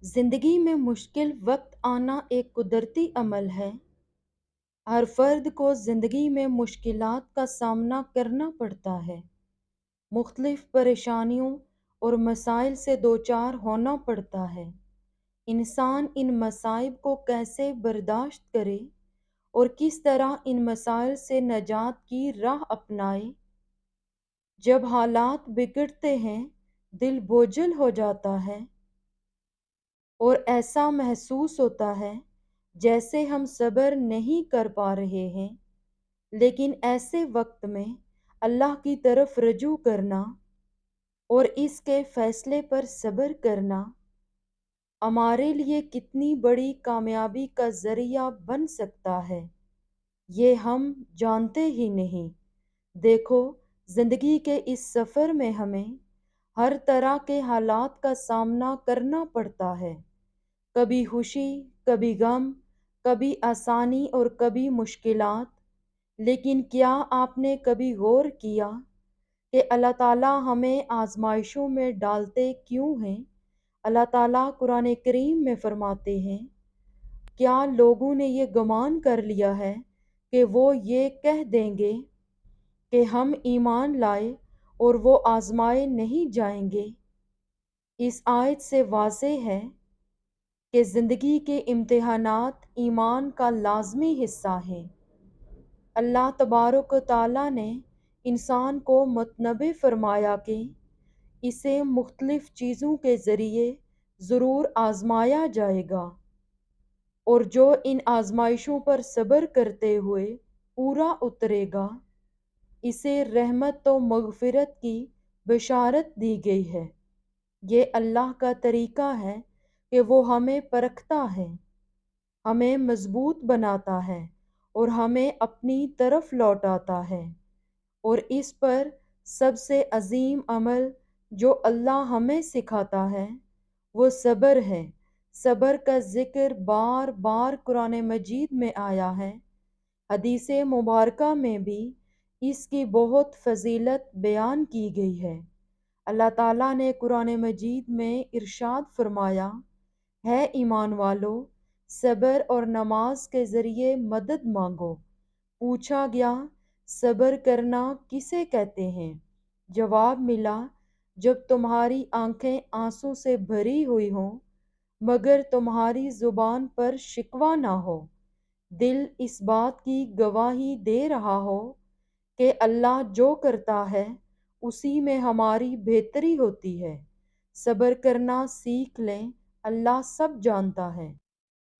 زندگی میں مشکل وقت آنا ایک قدرتی عمل ہے۔ ہر فرد کو زندگی میں مشکلات کا سامنا کرنا پڑتا ہے۔ مختلف پریشانیوں اور مسائل سے دوچار ہونا پڑتا ہے۔ انسان ان مصائب کو کیسے برداشت کرے اور کس طرح ان مسائل سے نجات کی راہ اپنائے؟ جب حالات بگڑتے ہیں، دل بوجھل ہو جاتا ہے اور ایسا محسوس ہوتا ہے جیسے ہم صبر نہیں کر پا رہے ہیں، لیکن ایسے وقت میں اللہ کی طرف رجوع کرنا اور اس کے فیصلے پر صبر کرنا ہمارے لیے کتنی بڑی کامیابی کا ذریعہ بن سکتا ہے، یہ ہم جانتے ہی نہیں۔ دیکھو، زندگی کے اس سفر میں ہمیں ہر طرح کے حالات کا سامنا کرنا پڑتا ہے، کبھی خوشی، کبھی غم، کبھی آسانی اور کبھی مشکلات۔ لیکن کیا آپ نے کبھی غور کیا کہ اللہ تعالیٰ ہمیں آزمائشوں میں ڈالتے کیوں ہیں؟ اللہ تعالیٰ قرآن کریم میں فرماتے ہیں، کیا لوگوں نے یہ گمان کر لیا ہے کہ وہ یہ کہہ دیں گے کہ ہم ایمان لائے اور وہ آزمائے نہیں جائیں گے؟ اس آیت سے واضح ہے کہ زندگی کے امتحانات ایمان کا لازمی حصہ ہیں۔ اللہ تبارک و تعالیٰ نے انسان کو متنبع فرمایا کہ اسے مختلف چیزوں کے ذریعے ضرور آزمایا جائے گا، اور جو ان آزمائشوں پر صبر کرتے ہوئے پورا اترے گا، اسے رحمت و مغفرت کی بشارت دی گئی ہے۔ یہ اللہ کا طریقہ ہے کہ وہ ہمیں پرکھتا ہے، ہمیں مضبوط بناتا ہے اور ہمیں اپنی طرف لوٹاتا ہے۔ اور اس پر سب سے عظیم عمل جو اللہ ہمیں سکھاتا ہے وہ صبر ہے۔ صبر کا ذکر بار بار قرآن مجید میں آیا ہے، حدیث مبارکہ میں بھی اس کی بہت فضیلت بیان کی گئی ہے۔ اللہ تعالیٰ نے قرآن مجید میں ارشاد فرمایا ہے، ایمان والو، صبر اور نماز کے ذریعے مدد مانگو۔ پوچھا گیا، صبر کرنا کسے کہتے ہیں؟ جواب ملا، جب تمہاری آنکھیں آنسو سے بھری ہوئی ہوں مگر تمہاری زبان پر شکوہ نہ ہو، دل اس بات کی گواہی دے رہا ہو کہ اللہ جو کرتا ہے اسی میں ہماری بہتری ہوتی ہے۔ صبر کرنا سیکھ لیں، اللہ سب جانتا ہے۔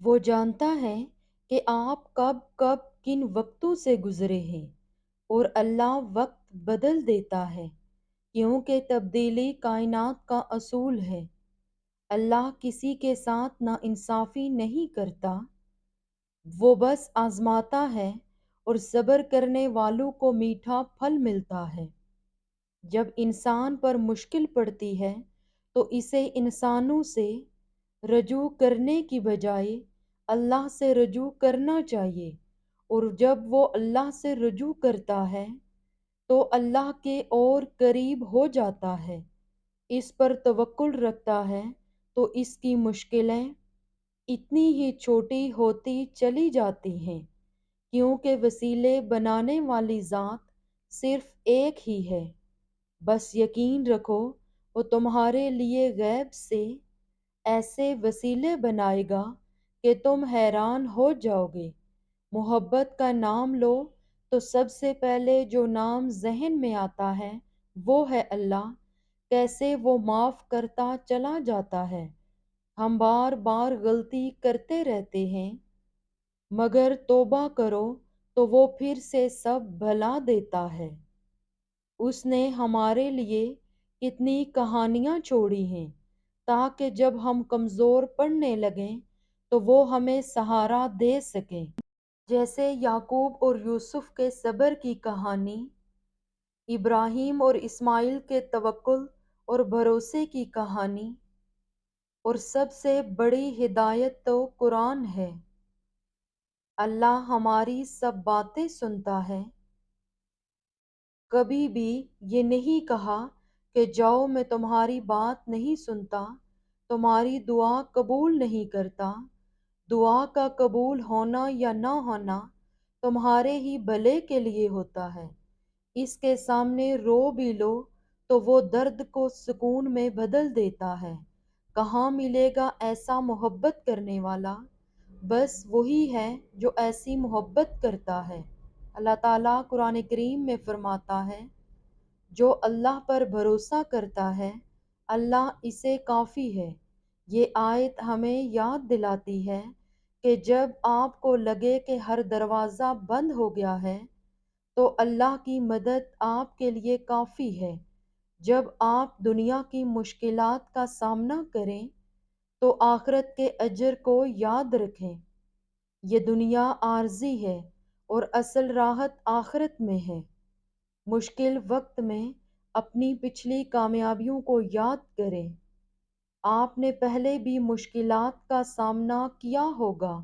وہ جانتا ہے کہ آپ کب کب کن وقتوں سے گزرے ہیں، اور اللہ وقت بدل دیتا ہے کیونکہ تبدیلی کائنات کا اصول ہے۔ اللہ کسی کے ساتھ ناانصافی نہیں کرتا، وہ بس آزماتا ہے اور صبر کرنے والوں کو میٹھا پھل ملتا ہے۔ جب انسان پر مشکل پڑتی ہے تو اسے انسانوں سے رجوع کرنے کی بجائے اللہ سے رجوع کرنا چاہیے، اور جب وہ اللہ سے رجوع کرتا ہے تو اللہ کے اور قریب ہو جاتا ہے، اس پر توکل رکھتا ہے تو اس کی مشکلیں اتنی ہی چھوٹی ہوتی چلی جاتی ہیں، کیونکہ وسیلے بنانے والی ذات صرف ایک ہی ہے۔ بس یقین رکھو، وہ تمہارے لیے غیب سے ایسے وسیلے بنائے گا کہ تم حیران ہو جاؤ گے۔ محبت کا نام لو تو سب سے پہلے جو نام ذہن میں آتا ہے وہ ہے اللہ۔ کیسے وہ معاف کرتا چلا جاتا ہے۔ ہم بار بار غلطی کرتے رہتے ہیں، مگر توبہ کرو تو وہ پھر سے سب بھلا دیتا ہے۔ اس نے ہمارے لیے کتنی کہانیاں چھوڑی ہیں تاکہ جب ہم کمزور پڑنے لگیں تو وہ ہمیں سہارا دے سکیں۔ جیسے یعقوب اور یوسف کے صبر کی کہانی، ابراہیم اور اسماعیل کے توکل اور بھروسے کی کہانی، اور سب سے بڑی ہدایت تو قرآن ہے۔ اللہ ہماری سب باتیں سنتا ہے، کبھی بھی یہ نہیں کہا کہ جاؤ میں تمہاری بات نہیں سنتا، تمہاری دعا قبول نہیں کرتا۔ دعا کا قبول ہونا یا نہ ہونا تمہارے ہی بھلے کے لیے ہوتا ہے۔ اس کے سامنے رو بھی لو تو وہ درد کو سکون میں بدل دیتا ہے۔ کہاں ملے گا ایسا محبت کرنے والا؟ بس وہی ہے جو ایسی محبت کرتا ہے۔ اللہ تعالیٰ قرآن کریم میں فرماتا ہے، جو اللہ پر بھروسہ کرتا ہے اللہ اسے کافی ہے۔ یہ آیت ہمیں یاد دلاتی ہے کہ جب آپ کو لگے کہ ہر دروازہ بند ہو گیا ہے تو اللہ کی مدد آپ کے لیے کافی ہے۔ جب آپ دنیا کی مشکلات کا سامنا کریں تو آخرت کے اجر کو یاد رکھیں۔ یہ دنیا عارضی ہے اور اصل راحت آخرت میں ہے۔ مشکل وقت میں اپنی پچھلی کامیابیوں کو یاد کریں۔ آپ نے پہلے بھی مشکلات کا سامنا کیا ہوگا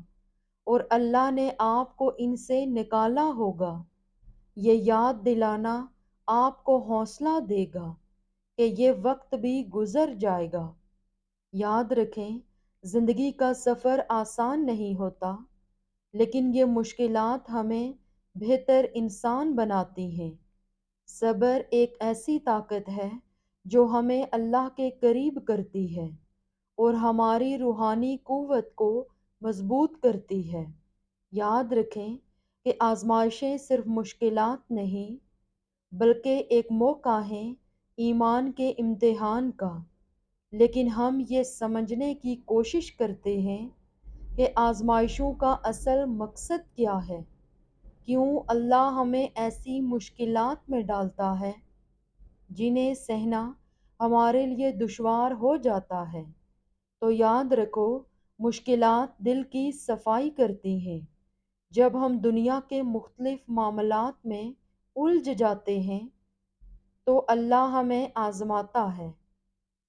اور اللہ نے آپ کو ان سے نکالا ہوگا۔ یہ یاد دلانا آپ کو حوصلہ دے گا کہ یہ وقت بھی گزر جائے گا۔ یاد رکھیں، زندگی کا سفر آسان نہیں ہوتا، لیکن یہ مشکلات ہمیں بہتر انسان بناتی ہیں۔ صبر ایک ایسی طاقت ہے جو ہمیں اللہ کے قریب کرتی ہے اور ہماری روحانی قوت کو مضبوط کرتی ہے۔ یاد رکھیں کہ آزمائشیں صرف مشکلات نہیں بلکہ ایک موقع ہے ایمان کے امتحان کا۔ لیکن ہم یہ سمجھنے کی کوشش کرتے ہیں کہ آزمائشوں کا اصل مقصد کیا ہے، کیوں اللہ ہمیں ایسی مشکلات میں ڈالتا ہے جنہیں سہنا ہمارے لیے دشوار ہو جاتا ہے۔ تو یاد رکھو، مشکلات دل کی صفائی کرتی ہیں۔ جب ہم دنیا کے مختلف معاملات میں الجھ جاتے ہیں تو اللہ ہمیں آزماتا ہے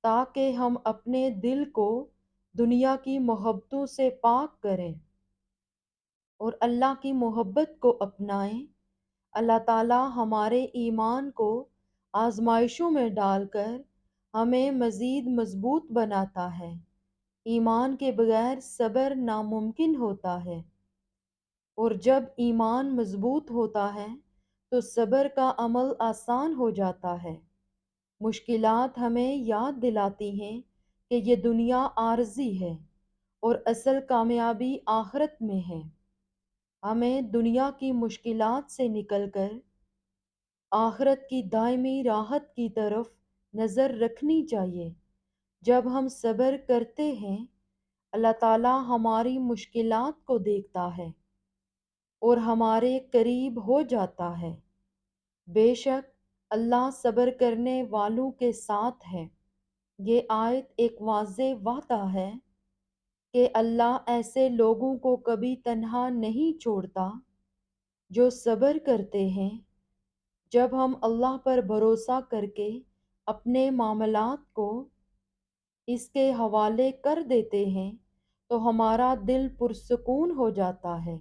تاکہ ہم اپنے دل کو دنیا کی محبتوں سے پاک کریں اور اللہ کی محبت کو اپنائیں۔ اللہ تعالیٰ ہمارے ایمان کو آزمائشوں میں ڈال کر ہمیں مزید مضبوط بناتا ہے۔ ایمان کے بغیر صبر ناممکن ہوتا ہے، اور جب ایمان مضبوط ہوتا ہے تو صبر کا عمل آسان ہو جاتا ہے۔ مشکلات ہمیں یاد دلاتی ہیں کہ یہ دنیا عارضی ہے اور اصل کامیابی آخرت میں ہے۔ ہمیں دنیا کی مشکلات سے نکل کر آخرت کی دائمی راحت کی طرف نظر رکھنی چاہیے۔ جب ہم صبر کرتے ہیں اللہ تعالیٰ ہماری مشکلات کو دیکھتا ہے اور ہمارے قریب ہو جاتا ہے۔ بے شک اللہ صبر کرنے والوں کے ساتھ ہے۔ یہ آیت ایک واضح وعدہ ہے کہ اللہ ایسے لوگوں کو کبھی تنہا نہیں چھوڑتا جو صبر کرتے ہیں۔ جب ہم اللہ پر بھروسہ کر کے اپنے معاملات کو اس کے حوالے کر دیتے ہیں تو ہمارا دل پرسکون ہو جاتا ہے۔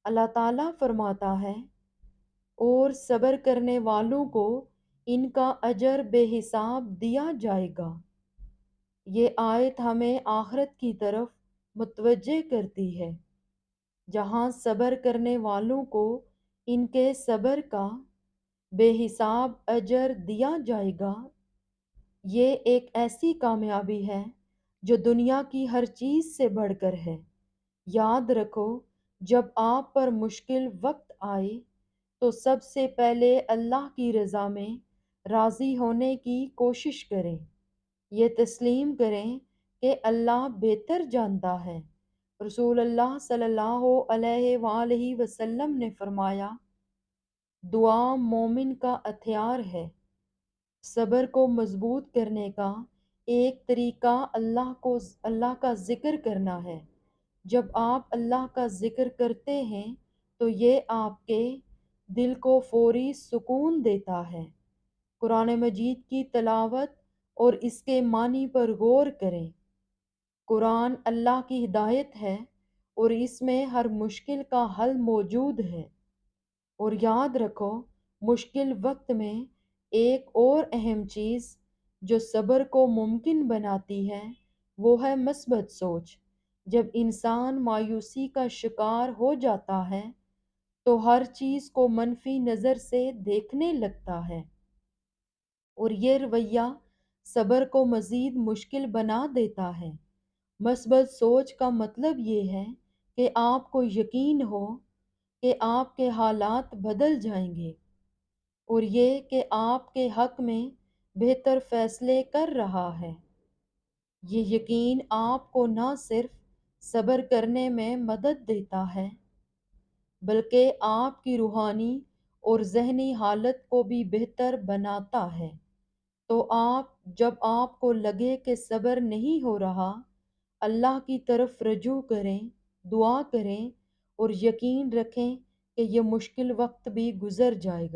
اللہ تعالیٰ فرماتا ہے، اور صبر کرنے والوں کو ان کا اجر بے حساب دیا جائے گا۔ یہ آیت ہمیں آخرت کی طرف متوجہ کرتی ہے، جہاں صبر کرنے والوں کو ان کے صبر کا بے حساب اجر دیا جائے گا۔ یہ ایک ایسی کامیابی ہے جو دنیا کی ہر چیز سے بڑھ کر ہے۔ یاد رکھو، جب آپ پر مشکل وقت آئے تو سب سے پہلے اللہ کی رضا میں راضی ہونے کی کوشش کریں۔ یہ تسلیم کریں کہ اللہ بہتر جانتا ہے۔ رسول اللہ صلی اللہ علیہ وآلہ وسلم نے فرمایا، دعا مومن کا ہتھیار ہے۔ صبر کو مضبوط کرنے کا ایک طریقہ اللہ کا ذکر کرنا ہے۔ جب آپ اللہ کا ذکر کرتے ہیں تو یہ آپ کے دل کو فوری سکون دیتا ہے۔ قرآن مجید کی تلاوت اور اس کے معنی پر غور کریں۔ قرآن اللہ کی ہدایت ہے اور اس میں ہر مشکل کا حل موجود ہے۔ اور یاد رکھو، مشکل وقت میں ایک اور اہم چیز جو صبر کو ممکن بناتی ہے وہ ہے مثبت سوچ۔ جب انسان مایوسی کا شکار ہو جاتا ہے تو ہر چیز کو منفی نظر سے دیکھنے لگتا ہے، اور یہ رویہ صبر کو مزید مشکل بنا دیتا ہے۔ مثبت سوچ کا مطلب یہ ہے کہ آپ کو یقین ہو کہ آپ کے حالات بدل جائیں گے، اور یہ کہ آپ کے حق میں بہتر فیصلے کر رہا ہے۔ یہ یقین آپ کو نہ صرف صبر کرنے میں مدد دیتا ہے، بلکہ آپ کی روحانی اور ذہنی حالت کو بھی بہتر بناتا ہے۔ تو جب آپ کو لگے کہ صبر نہیں ہو رہا، اللہ کی طرف رجوع کریں، دعا کریں اور یقین رکھیں کہ یہ مشکل وقت بھی گزر جائے گا۔